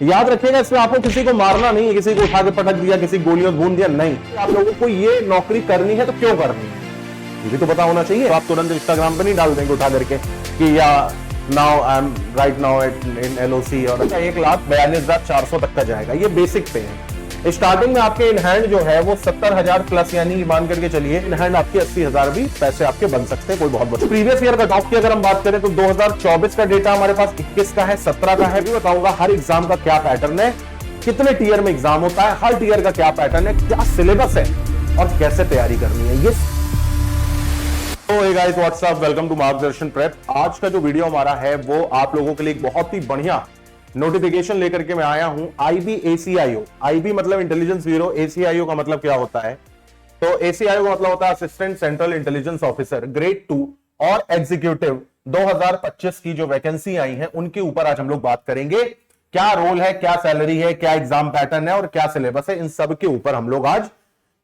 याद रखिएगा, इसमें आपको किसी को मारना नहीं है, किसी को उठा के पटक दिया, किसी गोलियों भून दिया, नहीं। आप लोगों को ये नौकरी करनी है तो क्यों करनी है ये भी तो पता होना चाहिए। आप तुरंत इंस्टाग्राम पे नहीं डाल देंगे उठा करके कि या now I am right now in LOC और 1,42,400 तक का जाएगा। ये बेसिक पे है। स्टार्टिंग में आपके इन हैंड जो है वो 70,000 प्लस, यानी मान करके चलिए इन हैंड आपके 80,000 भी पैसे आपके बन सकते हैं, कोई बहुत बड़ा। प्रीवियस ईयर कट ऑफ की अगर हम बात करें तो 2024 का डेटा हमारे पास 21 का है, 17 का है। भी बताऊंगा हर एग्जाम का क्या पैटर्न है, कितने टीयर में एग्जाम होता है, हर टीयर का क्या पैटर्न है, क्या सिलेबस है और कैसे तैयारी करनी है। ये तो hey guys, what's up, welcome to Margdarshan prep. आज का जो वीडियो हमारा है वो आप लोगों के लिए एक बहुत ही बढ़िया नोटिफिकेशन लेकर के मैं आया हूं। IBACIO, IB मतलब इंटेलिजेंस ब्यूरो, ACIO का मतलब क्या होता है? तो ACIO का मतलब होता है assistant central intelligence officer grade 2 और एग्जीक्यूटिव। 2025 की जो वैकेंसी आई है उनके ऊपर आज हम लोग बात करेंगे। क्या रोल है, क्या सैलरी है, क्या एग्जाम पैटर्न है और क्या सिलेबस है, इन सब के ऊपर हम लोग आज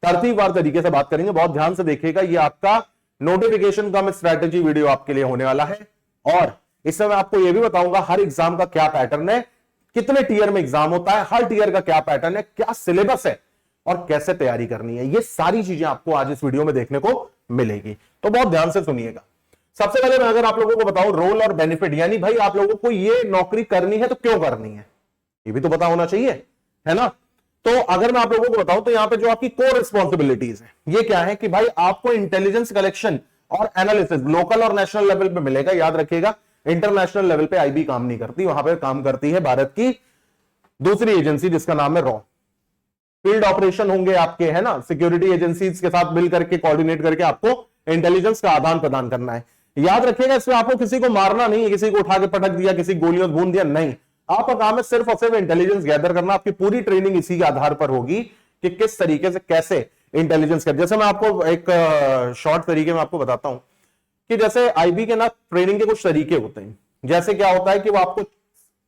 तरतीबवार तरीके से बात करेंगे। बहुत ध्यान से देखिएगा, ये आपका नोटिफिकेशन कम स्ट्रैटेजी वीडियो आपके लिए होने वाला है। और इसमें मैं आपको यह भी बताऊंगा हर एग्जाम का क्या पैटर्न है, कितने टीयर में एग्जाम होता है, हर टीयर का क्या पैटर्न है, क्या सिलेबस है और कैसे तैयारी करनी है। ये सारी चीजें आपको आज इस वीडियो में देखने को मिलेगी, तो बहुत ध्यान से सुनिएगा। सबसे पहले मैं अगर आप लोगों को बताऊं रोल और बेनिफिट, यानी भाई आप लोगों को ये नौकरी करनी है तो क्यों करनी है, ये भी तो पता होना चाहिए, है ना। तो अगर मैं आप लोगों को बताऊं तो यहां पे जो आपकी कोर रिस्पॉन्सिबिलिटीज है ये क्या है कि भाई आपको इंटेलिजेंस कलेक्शन और एनालिसिस लोकल और नेशनल लेवल पे मिलेगा। याद रखिएगा, इंटरनेशनल लेवल पे IB काम नहीं करती, वहां पे काम करती है भारत की दूसरी एजेंसी जिसका नाम है रॉ। फील्ड ऑपरेशन होंगे आपके, है ना, सिक्योरिटी एजेंसीज के साथ मिल करके कोऑर्डिनेट करके आपको इंटेलिजेंस का आदान प्रदान करना है। याद रखिएगा, इसमें आपको किसी को मारना नहीं है, किसी को उठा के पटक दिया, किसी गोलियों भून दिया, नहीं। आपका काम है सिर्फ और सिर्फ इंटेलिजेंस गैदर करना। आपकी पूरी ट्रेनिंग इसी के आधार पर होगी कि किस तरीके से कैसे इंटेलिजेंस कर। जैसे मैं आपको एक शॉर्ट तरीके में आपको बताता हूं कि जैसे IB के ना ट्रेनिंग के कुछ तरीके होते हैं। जैसे क्या होता है कि वो आपको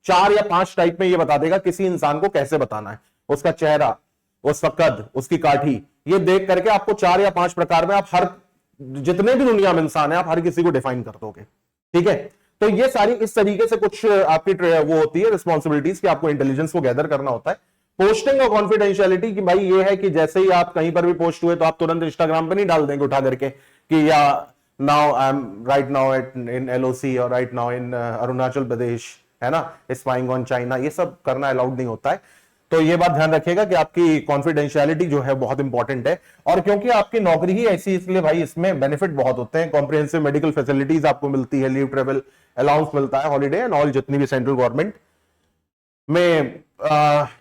4 या 5 टाइप में ये बता देगा किसी इंसान को कैसे बताना है, उसका चेहरा, उसका कद, उसकी काठी, ये देख करके आपको 4 या 5 प्रकार में आप हर जितने भी दुनिया में इंसान है आप हर किसी को डिफाइन कर दोगे, ठीक है। तो ये सारी इस तरीके से कुछ आपकी वो होती है रिस्पॉन्सिबिलिटीज कि आपको इंटेलिजेंस को गैदर करना होता है। पोस्टिंग और कॉन्फिडेंशियलिटी की भाई ये है कि जैसे ही आप कहीं पर भी पोस्ट हुए तो आप तुरंत इंस्टाग्राम पे नहीं डाल देंगे उठा करके कि या now I am right now in LOC और right now in Arunachal Pradesh, है ना, स्पाइंग ऑन चाइना। ये सब करना अलाउड नहीं होता है। तो ये बात ध्यान रखिएगा कि आपकी कॉन्फिडेंशियलिटी जो है बहुत इंपॉर्टेंट है। और क्योंकि आपकी नौकरी ही ऐसी, इसलिए भाई इसमें बेनिफिट बहुत होते हैं। कॉम्प्रिहेंसिव मेडिकल फैसिलिटीज आपको मिलती है, लीव ट्रेवल अलाउंस मिलता है, हॉलीडे एंड ऑल जितनी भी सेंट्रल गवर्नमेंट में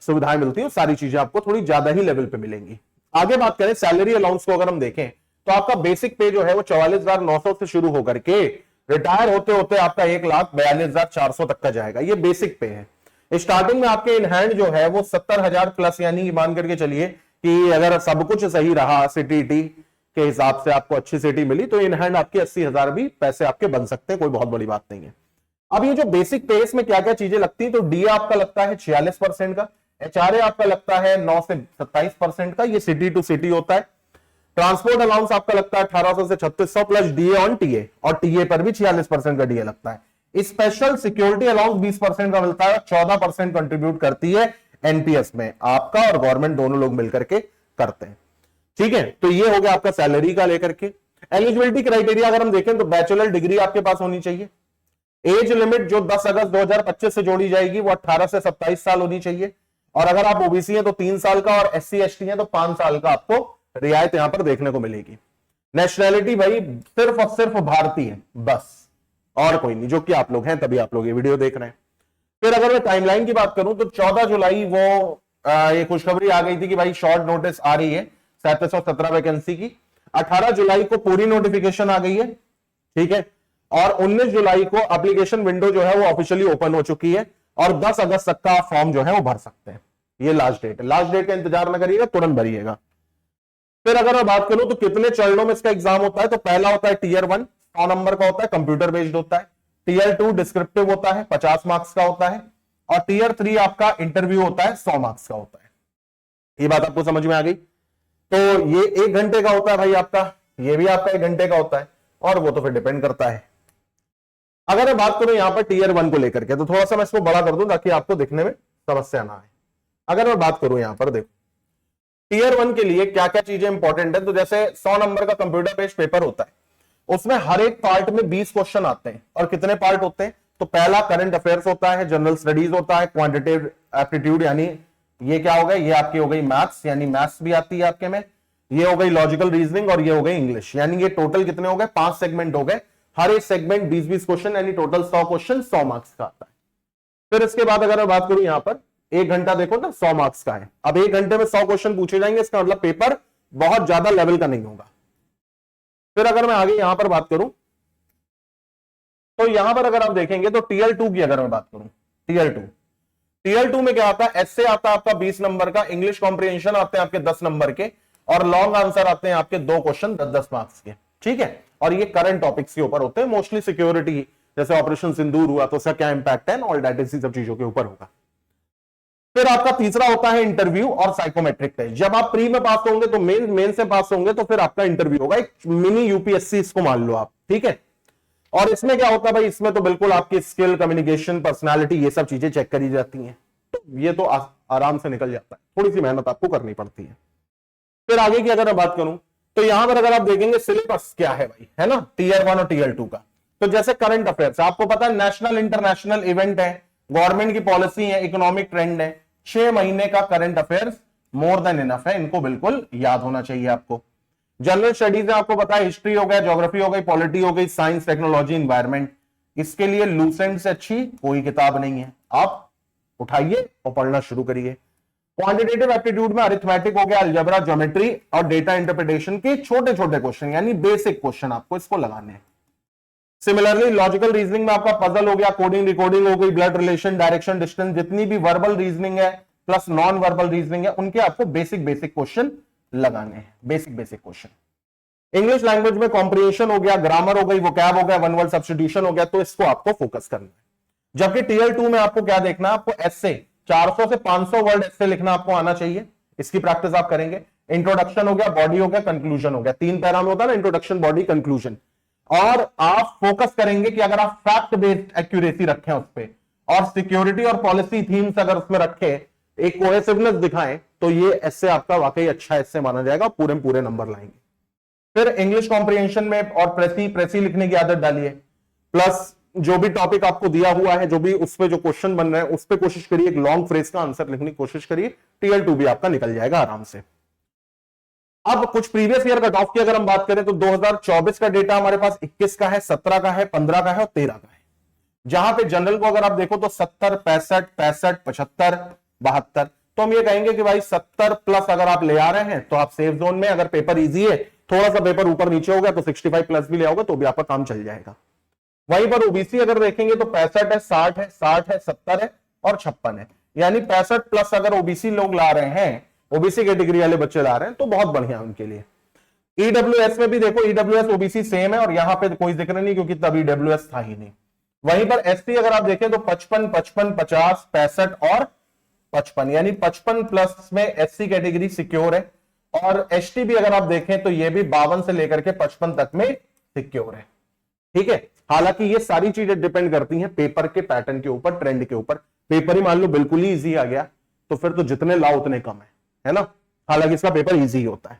सुविधाएं मिलती है, सारी चीजें आपको थोड़ी ज्यादा ही लेवल पे मिलेंगी। आगे बात करें सैलरी अलाउंस को अगर हम देखें तो आपका बेसिक पे जो है वो 44,900 से शुरू होकर के रिटायर होते होते आपका 1,42,400 तक का जाएगा। ये बेसिक पे है। स्टार्टिंग में आपके इन हैंड जो है वो 70,000 प्लस, यानी मान करके चलिए कि अगर सब कुछ सही रहा, सिटी के हिसाब से आपको अच्छी सिटी मिली तो इन हैंड आपके 80,000 भी पैसे आपके बन सकते हैं, कोई बहुत बड़ी बात नहीं है। अब ये जो बेसिक पे इसमें क्या क्या चीजें लगती है, तो DA आपका लगता है 46% का, HRA आपका लगता है 9 से 27% का, ये सिटी टू सिटी होता है। ट्रांसपोर्ट अलाउंस आपका लगता है 1800 से 3600 प्लस DA ऑन TA, और TA पर भी 46% का DA लगता है। स्पेशल सिक्योरिटी अलाउंस 20% का मिलता है, 14% कंट्रीब्यूट करती है NPS में, आपका और गवर्नमेंट दोनों लोग मिलकर के करते हैं, ठीक है। तो ये हो गया आपका सैलरी का लेकर के। एलिजिबिलिटी क्राइटेरिया अगर हम देखें तो बैचलर डिग्री आपके पास होनी चाहिए। एज लिमिट जो 10 अगस्त 2025 से जोड़ी जाएगी वो 18 से 27 साल होनी चाहिए। और अगर आप OBC हैं तो 3 साल का, और SC ST हैं तो 5 साल का आपको रियायत यहां पर देखने को मिलेगी। नेशनैलिटी भाई सिर्फ और सिर्फ भारतीय है, बस और कोई नहीं, जो कि आप लोग हैं तभी आप लोग ये वीडियो देख रहे हैं। फिर अगर मैं टाइमलाइन की बात करूं तो 14 जुलाई वो ये खुशखबरी आ गई थी कि भाई शॉर्ट नोटिस आ रही है 3717 वैकेंसी की। 18 जुलाई को पूरी नोटिफिकेशन आ गई है, ठीक है। और 19 जुलाई को एप्लीकेशन विंडो जो है वो ऑफिशियली ओपन हो चुकी है, और 10 अगस्त तक का फॉर्म जो है वो भर सकते हैं। ये लास्ट डेट है, लास्ट डेट का इंतजार न करिएगा, तुरंत भरिएगा। फिर अगर मैं बात करूं तो कितने चरणों में इसका एग्जाम होता है, तो पहला होता है Tier 1, 100 नंबर का होता है, कंप्यूटर बेस्ड होता है। Tier 2 डिस्क्रिप्टिव होता है, 50 मार्क्स का होता है। और Tier 3 आपका इंटरव्यू होता है, 100 मार्क्स का होता है। ये बात आपको समझ में आ गई। तो ये 1 घंटे का होता है भाई आपका, ये भी आपका 1 घंटे का होता है, और वो तो फिर डिपेंड करता है। अगर मैं बात करूं यहां पर Tier 1 को लेकर के, तो थोड़ा सा मैं इसको बड़ा कर दूं ताकि आपको दिखने में समस्या ना आए। अगर मैं बात करूं यहां पर देखो टीयर 1 के लिए क्या क्या चीजें इंपॉर्टेंट है, तो जैसे 100 नंबर का कंप्यूटर बेस्ड पेपर होता है, उसमें हर एक पार्ट में 20 क्वेश्चन आते हैं। और कितने पार्ट होते हैं, तो पहला करंट अफेयर्स होता है, जनरल स्टडीज होता है, क्वांटिटेटिव एप्टीट्यूड यानी ये क्या हो गया, ये आपकी हो गई मैथ्स यानी मैथ्स भी आती है आपके में, ये हो गई लॉजिकल रीजनिंग और ये हो गई इंग्लिश। यानी ये टोटल कितने हो गए, 5 सेगमेंट हो गए, हर एक सेगमेंट 20-20 क्वेश्चन यानी टोटल 100 क्वेश्चन 100 मार्क्स का आता है। फिर इसके बाद अगर मैं बात करूं यहां पर 1 घंटा देखो ना 100 मार्क्स का है। अब 1 घंटे में 100 क्वेश्चन पूछे जाएंगे, इसका मतलब पेपर बहुत ज्यादा लेवल का नहीं होगा। फिर अगर मैं आगे यहां पर बात करूं तो यहां पर अगर आप देखेंगे तो टीयर 2 की अगर मैं बात करूं, टीयर 2 में क्या आता है, एसए आता है आपका 20 नंबर का, इंग्लिश कॉम्प्रिहेंशन आते हैं आपके 10 नंबर के, और लॉन्ग आंसर आते हैं आपके 2 क्वेश्चन 10-10 मार्क्स के। ठीक है, और ये करंट टॉपिक्स के ऊपर होते हैं, मोस्टली सिक्योरिटी, जैसे ऑपरेशन सिंदूर हुआ तो उसका क्या इंपैक्ट है, ऑल दैट इसी सब चीजों के ऊपर होगा। फिर आपका तीसरा होता है इंटरव्यू और साइकोमेट्रिक टेस्ट। जब आप प्री में पास होंगे तो मेन से पास होंगे तो फिर आपका इंटरव्यू होगा, एक मिनी यूपीएससी इसको मान लो आप। ठीक है, और इसमें क्या होता है भाई, इसमें तो बिल्कुल आपकी स्किल, कम्युनिकेशन, पर्सनालिटी, ये सब चीजें चेक करी जाती हैं, तो ये तो आराम से निकल जाता है, थोड़ी सी मेहनत आपको करनी पड़ती है। फिर आगे की अगर मैं बात करूं तो यहां पर अगर आप देखेंगे सिलेबस क्या है भाई, है ना, टीयर 1 और टीयर 2 का। तो जैसे करंट अफेयर्स आपको पता है, नेशनल इंटरनेशनल इवेंट है, गवर्नमेंट की पॉलिसी है, इकोनॉमिक ट्रेंड है, 6 महीने का current affairs more than enough है, इनको बिल्कुल याद होना चाहिए आपको। जनरल स्टडीज है, आपको पता है, हिस्ट्री हो गया, ज्योग्राफी हो गई, पॉलिटी हो गई, साइंस, टेक्नोलॉजी, एनवायरमेंट, इसके लिए लूसेंट से अच्छी कोई किताब नहीं है, आप उठाइए और पढ़ना शुरू करिए। क्वांटिटेटिव एप्टीट्यूड में अरिथमेटिक हो गया, अलजेब्रा, ज्योमेट्री और डेटा इंटरप्रिटेशन के छोटे छोटे क्वेश्चन यानी बेसिक क्वेश्चन आपको इसको लगाने हैं। सिमिलरली लॉजिकल रीजनिंग में आपका पजल हो गया, कोडिंग रिकॉर्डिंग हो गई, ब्लड रिलेशन, डायरेक्शन, डिस्टेंस, जितनी भी वर्बल रीजनिंग है प्लस नॉन वर्बल रीजनिंग है, उनके आपको बेसिक क्वेश्चन लगाने हैं, बेसिक क्वेश्चन। इंग्लिश लैंग्वेज में कॉम्प्रिहेंशन हो गया, ग्रामर हो गई, वोकैब हो गया, वन वर्ड सब्स्टिट्यूशन हो गया, तो इसको आपको फोकस करना है। जबकि टीयर 2 में आपको क्या देखना है, आपको एस्से 400 से 500 वर्ड एस्से लिखना आपको आना चाहिए, इसकी प्रैक्टिस आप करेंगे। इंट्रोडक्शन हो गया, बॉडी हो गया, कंक्लूजन हो गया, 3 पैरा में होता है ना, इंट्रोडक्शन, बॉडी, कंक्लूजन। और आप फोकस करेंगे कि अगर आप फैक्ट बेस्ड एक्यूरेसी रखें उस पर, और सिक्योरिटी और पॉलिसी थीम्स अगर उसमें रखें, एक कोहेसिवनेस दिखाएं, तो ये एस्से आपका वाकई अच्छा एस्से माना जाएगा, पूरे नंबर लाएंगे। फिर इंग्लिश कॉम्प्रिहेंशन में और प्रेसी लिखने की आदत डालिए, प्लस जो भी टॉपिक आपको दिया हुआ है, जो भी उस पे जो क्वेश्चन बन रहे हैं उस पे कोशिश करिए, एक लॉन्ग फ्रेज का आंसर लिखने की कोशिश करिए, टीयर 2 भी आपका निकल जाएगा आराम से। अब कुछ प्रीवियस ईयर कट ऑफ की अगर हम बात करें तो 2024 का डेटा हमारे पास 21 का है, 17 का है, 15 का है और 13 का है। जहां पे जनरल को अगर आप देखो तो 70, 65, 65, 75, 72, तो हम ये कहेंगे कि भाई 70 प्लस अगर आप ले आ रहे हैं तो आप सेफ जोन में। अगर पेपर इजी है, थोड़ा सा पेपर ऊपर नीचे हो गया तो 65 प्लस भी ले आओगे तो भी आपका काम चल जाएगा। वहीं पर ओबीसी अगर देखेंगे तो 65 है, 60 है, 60 है, 70 है और 56 है, यानी 65 प्लस अगर ओबीसी लोग ला रहे हैं, ओबीसी कैटेगरी वाले बच्चे ला रहे हैं, तो बहुत बढ़िया उनके लिए। ईडब्ल्यूएस में भी देखो, ईडब्ल्यूएस ओबीसी सेम है और यहां पे कोई जिक्र नहीं क्योंकि तब ईडब्ल्यूएस था ही नहीं। वहीं पर एसटी अगर आप देखें तो 55, 55, 50, 65 और 55, यानी 55 प्लस में एससी कैटेगरी सिक्योर है। और एसटी भी अगर आप देखें तो ये भी 52 से लेकर के 55 तक में सिक्योर है। ठीक है, हालांकि ये सारी चीजें डिपेंड करती हैं पेपर के पैटर्न के ऊपर, ट्रेंड के ऊपर। पेपर ही मान लो बिल्कुल ही इजी आ गया तो फिर तो जितने लाओ उतने कम है ना, हालांकि इसका पेपर इजी होता है।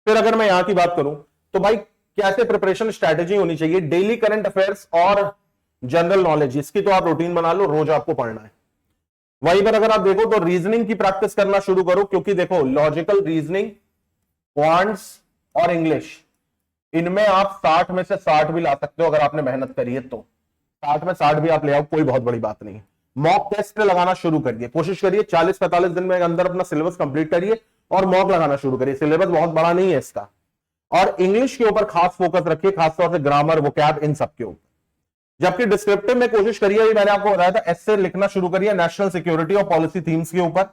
फिर अगर मैं यहां की बात करूं तो भाई कैसे प्रिपरेशन स्ट्रेटेजी होनी चाहिए, डेली करंट अफेयर्स और जनरल नॉलेज, इसकी तो आप रूटीन बना लो, रोज आपको पढ़ना है। वहीं पर अगर आप देखो तो रीजनिंग की प्रैक्टिस करना शुरू करो, क्योंकि देखो लॉजिकल रीजनिंग, क्वांट्स और इंग्लिश, इनमें आप 60 में से 60 भी ला सकते हो अगर आपने मेहनत करी है तो। 60 में 60 भी आप ले आओ, कोई बहुत बड़ी बात नहीं है। मॉक टेस्ट लगाना शुरू करिए, कोशिश करिए 40-45 दिन में अंदर अपना सिलेबस कंप्लीट करिए और मॉक लगाना शुरू करिए। सिलेबस बहुत बड़ा नहीं है इसका। और इंग्लिश के ऊपर खास फोकस रखिए, खासतौर से ग्रामर, वोकैब, इन सब के ऊपर। जबकि डिस्क्रिप्टिव में कोशिश करिए, मैंने आपको बताया था, एस्से लिखना शुरू करिए नेशनल सिक्योरिटी और पॉलिसी थीम्स के ऊपर,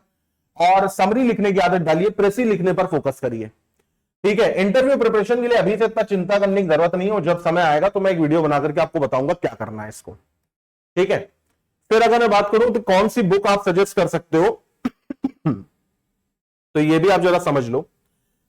और समरी लिखने की आदत डालिए, प्रेसी लिखने पर फोकस करिए। ठीक है, इंटरव्यू प्रिपरेशन के लिए अभी से इतना चिंता करने की जरूरत नहीं है, और जब समय आएगा तो मैं एक वीडियो बना करके आपको बताऊंगा क्या करना है इसको। ठीक है, फिर अगर मैं बात करूं तो कौन सी बुक आप सजेस्ट कर सकते हो तो ये भी आप जरा समझ लो।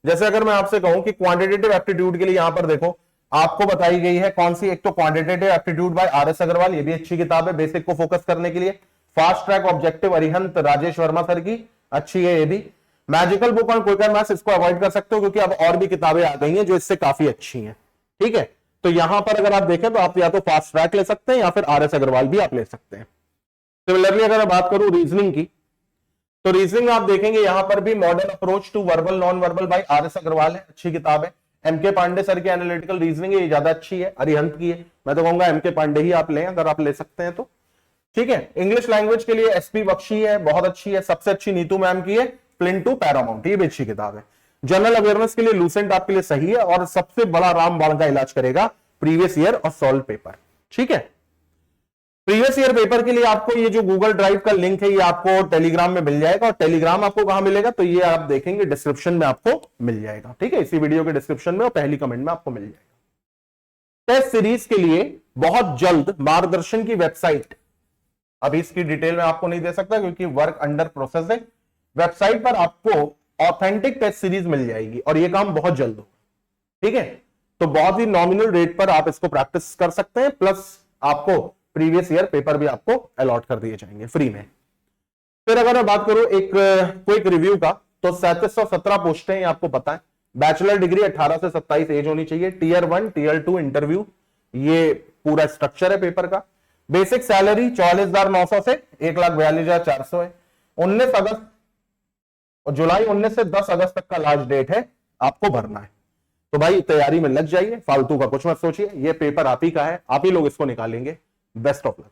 जैसे अगर मैं आपसे कहूं कि क्वांटिटेटिव एप्टीट्यूड के लिए यहां पर देखो आपको बताई गई है कौन सी, एक तो quantitative aptitude by R S Agarwal, ये भी अच्छी किताब है बेसिक को फोकस करने के लिए। Fast track objective Arihant Rajesh Verma sir की, अच्छी है ये भी। Magical book on quicker maths, इसको अवॉइड कर सकते हो क्योंकि अब और भी किताबें आ गई हैं जो इससे काफी अच्छी हैं, ठीक है। तो यहां पर अगर आप देखें तो आप या तो फास्ट ट्रैक ले सकते हैं या फिर आरएस अग्रवाल भी आप ले सकते हैं। सिमिलरली अगर मैं बात करूं रीजनिंग की, तो रीजनिंग आप देखेंगे यहां पर भी modern approach to verbal non verbal by RS Agarwal है, अच्छी किताब है। एमके पांडे सर की एनालिटिकल रीजनिंग है, ये ज्यादा अच्छी है, अरिहंत की है। मैं तो कहूंगा एमके पांडे ही आप लें अगर आप ले सकते हैं तो, ठीक है। इंग्लिश लैंग्वेज के लिए एसपी बख्शी है, बहुत अच्छी है। सबसे अच्छी नीतू मैम की है फ्लिंट टू पैरामाउंट, ये भी अच्छी किताब है। जनरल अवेयरनेस के लिए लूसेंट आपके लिए सही है, और सबसे बड़ा रामबाण का इलाज करेगा प्रीवियस ईयर और सॉल्व पेपर, ठीक है। प्रीवियस ईयर पेपर के लिए आपको ये जो गूगल ड्राइव का लिंक है ये आपको टेलीग्राम में मिल जाएगा, और टेलीग्राम आपको कहां मिलेगा तो ये आप देखेंगे डिस्क्रिप्शन में आपको मिल जाएगा, ठीक है। इसी वीडियो के डिस्क्रिप्शन में और पहली कमेंट में आपको मिल जाएगा। टेस्ट सीरीज के लिए बहुत जल्द मार्गदर्शन की वेबसाइट, अभी इसकी डिटेल में आपको नहीं दे सकता क्योंकि वर्क अंडर प्रोसेस है, वेबसाइट पर आपको ऑथेंटिक टेस्ट सीरीज मिल जाएगी और ये काम बहुत जल्द होगा, ठीक है। तो बहुत ही नॉमिनल रेट पर आप इसको प्रैक्टिस कर सकते हैं, प्लस आपको प्रीवियस ईयर पेपर भी आपको अलॉट कर दिए जाएंगे फ्री में। फिर अगर मैं बात करूं एक क्विक रिव्यू का, तो 3717 पोस्टें आपको पता है। बैचलर डिग्री 18 से 27 एज होनी चाहिए। टीयर 1 टीयर 2 इंटरव्यू, ये पूरा स्ट्रक्चर है पेपर का। बेसिक सैलरी 44,900 से 1,42,400 है। 19 अगस्त और जुलाई 19 से 10 अगस्त तक का लास्ट डेट है, आपको भरना है। तो भाई तैयारी में लग जाइए, फालतू का कुछ मत सोचिए, ये पेपर आप ही का है, आप ही लोग इसको निकालेंगे। Best of luck.